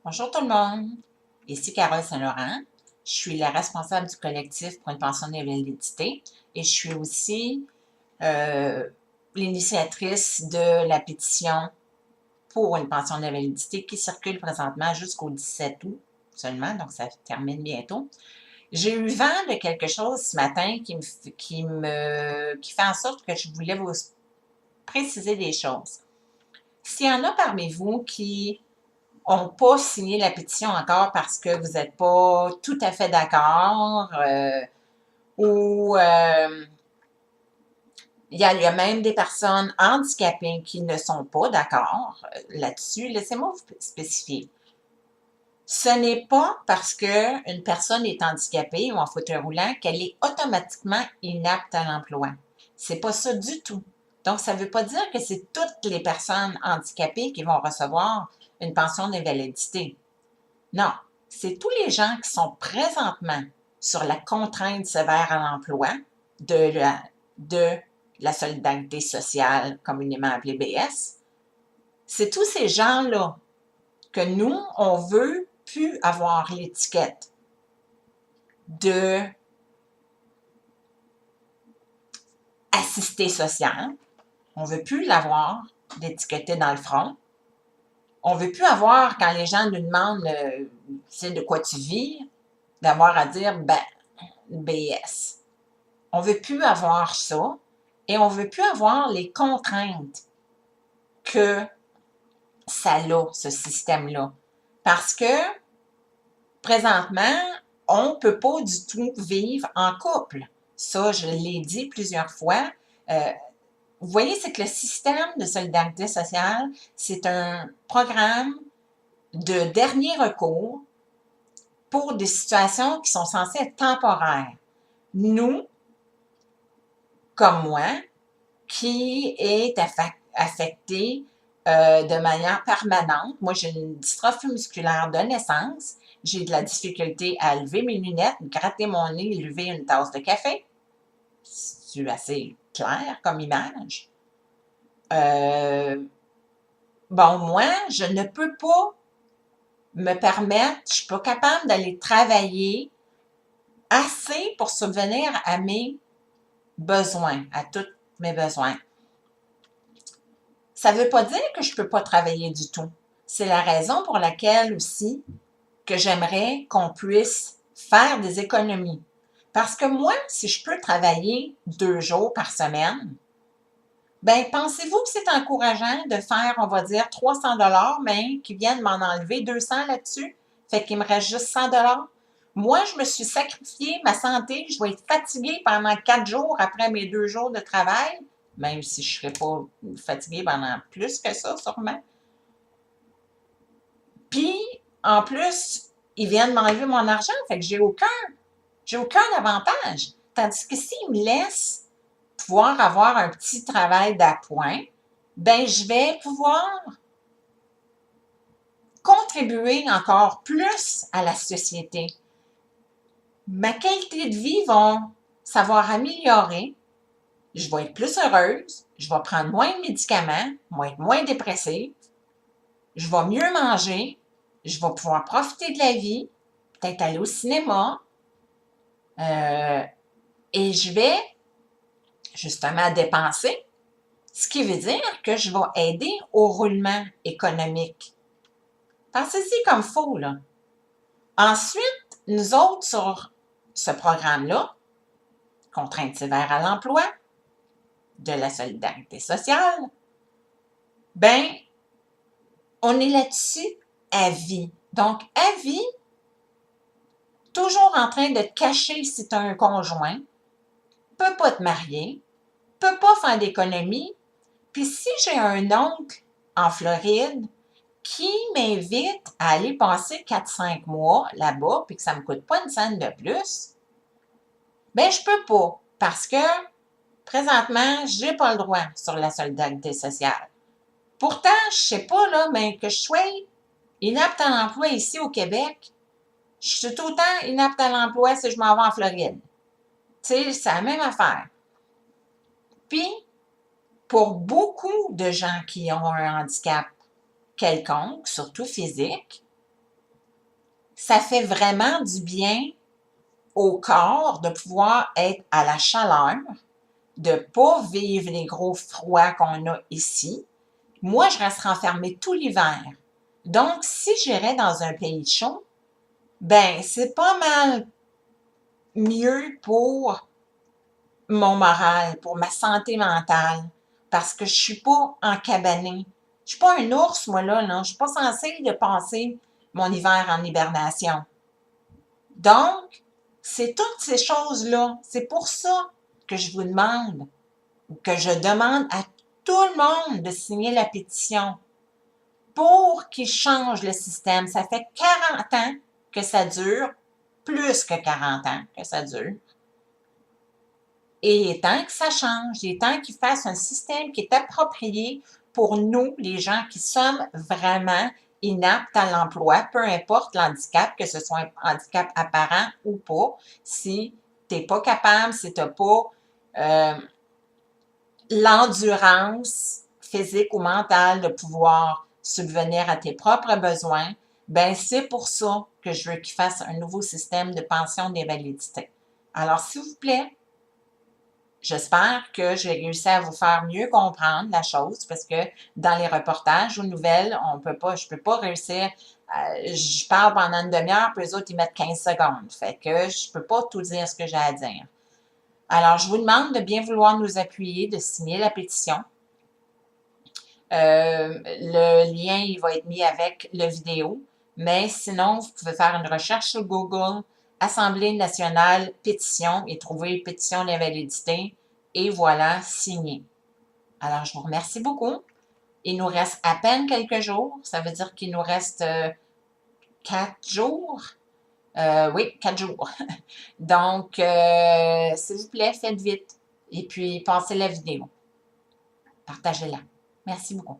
Bonjour tout le monde, ici Carole Saint-Laurent. Je suis la responsable du collectif pour une pension d'invalidité et je suis aussi euh, l'initiatrice de la pétition pour une pension d'invalidité qui circule présentement jusqu'au 17 août seulement, donc ça termine bientôt. J'ai eu vent de quelque chose ce matin qui fait en sorte que je voulais vous préciser des choses. S'il y en a parmi vous qui n'ont pas signé la pétition encore parce que vous n'êtes pas tout à fait d'accord ou il y a même des personnes handicapées qui ne sont pas d'accord là-dessus. Laissez-moi vous spécifier. Ce n'est pas parce qu'une personne est handicapée ou en fauteuil roulant qu'elle est automatiquement inapte à l'emploi. C'est pas ça du tout. Donc, ça ne veut pas dire que c'est toutes les personnes handicapées qui vont recevoir une pension d'invalidité. Non, c'est tous les gens qui sont présentement sur la contrainte sévère à l'emploi de la solidarité sociale, communément appelée BS. C'est tous ces gens-là que nous, on veut plus avoir l'étiquette de assisté social. On veut plus l'avoir d'étiqueter dans le front. On veut plus avoir, quand les gens nous demandent de quoi tu vis, d'avoir à dire BS. On veut plus avoir ça et on veut plus avoir les contraintes que ça a, ce système-là. Parce que présentement, on ne peut pas du tout vivre en couple. Ça, je l'ai dit plusieurs fois. Vous voyez, c'est que le système de solidarité sociale, c'est un programme de dernier recours pour des situations qui sont censées être temporaires. Nous, comme moi, qui est affecté de manière permanente. Moi, j'ai une dystrophie musculaire de naissance. J'ai de la difficulté à lever mes lunettes, gratter mon nez, lever une tasse de café. C'est assez clair comme image. Moi, je ne peux pas me permettre, je ne suis pas capable d'aller travailler assez pour subvenir à mes besoins, à tous mes besoins. Ça ne veut pas dire que je ne peux pas travailler du tout. C'est la raison pour laquelle aussi que j'aimerais qu'on puisse faire des économies. Parce que moi, si je peux travailler 2 jours par semaine, pensez-vous que c'est encourageant de faire, on va dire, 300 mais qu'ils viennent m'en enlever 200 là-dessus? Fait qu'il me reste juste 100 Moi, je me suis sacrifié ma santé. Je vais être fatiguée pendant 4 jours après mes 2 jours de travail, même si je ne serai pas fatiguée pendant plus que ça, sûrement. Puis, en plus, ils viennent m'enlever mon argent, fait que j'ai aucun avantage. Tandis que s'ils me laissent pouvoir avoir un petit travail d'appoint, je vais pouvoir contribuer encore plus à la société. Ma qualité de vie va savoir améliorer. Je vais être plus heureuse. Je vais prendre moins de médicaments. Je vais être moins dépressive. Je vais mieux manger. Je vais pouvoir profiter de la vie. Peut-être aller au cinéma. Et je vais justement dépenser. Ce qui veut dire que je vais aider au roulement économique. Pensez-y comme faux, là. Ensuite, nous autres, sur ce programme-là, contrainte sévère à l'emploi, de la solidarité sociale, on est là-dessus à vie. Donc, à vie, toujours en train de te cacher si tu as un conjoint, peut pas te marier, peut pas faire d'économie. Puis si j'ai un oncle en Floride qui m'invite à aller passer 4-5 mois là-bas, puis que ça ne me coûte pas une scène de plus, je peux pas, parce que présentement, j'ai pas le droit sur la solidarité sociale. Pourtant, je sais pas, là, mais que je sois inapte à l'emploi ici au Québec, je suis tout le temps inapte à l'emploi si je m'en vais en Floride. Tu sais, c'est la même affaire. Puis, pour beaucoup de gens qui ont un handicap quelconque, surtout physique, Ça fait vraiment du bien au corps de pouvoir être à la chaleur, de ne pas vivre les gros froids qu'on a ici. Moi, je reste renfermée tout l'hiver. Donc, si j'irais dans un pays chaud, ben, c'est pas mal mieux pour mon moral, pour ma santé mentale, parce que je suis pas encabanée. Je suis pas un ours, moi, là. Je suis pas censée de passer mon hiver en hibernation. Donc, c'est toutes ces choses-là. C'est pour ça que je vous demande, que je demande à tout le monde de signer la pétition pour qu'il change le système. Ça fait 40 ans que ça dure, plus que 40 ans que ça dure. Et il est temps que ça change. Il est temps qu'ils fassent un système qui est approprié pour nous, les gens qui sommes vraiment inaptes à l'emploi, peu importe l'handicap, que ce soit un handicap apparent ou pas. Si tu n'es pas capable, si tu n'as pas l'endurance physique ou mentale de pouvoir subvenir à tes propres besoins, ben c'est pour ça que je veux qu'ils fassent un nouveau système de pension d'invalidité. Alors, s'il vous plaît, j'espère que j'ai réussi à vous faire mieux comprendre la chose parce que dans les reportages ou nouvelles, je peux pas réussir. Je parle pendant une demi-heure, puis les autres, ils mettent 15 secondes. Fait que je peux pas tout dire ce que j'ai à dire. Alors, je vous demande de bien vouloir nous appuyer, de signer la pétition. Le lien, il va être mis avec la vidéo. Mais sinon, vous pouvez faire une recherche sur Google, Assemblée nationale pétition et trouver pétition d'invalidité. Et voilà, signé. Alors, je vous remercie beaucoup. Il nous reste à peine quelques jours. Ça veut dire qu'il nous reste 4 jours. Oui, 4 jours. Donc, s'il vous plaît, faites vite. Et puis, passez la vidéo. Partagez-la. Merci beaucoup.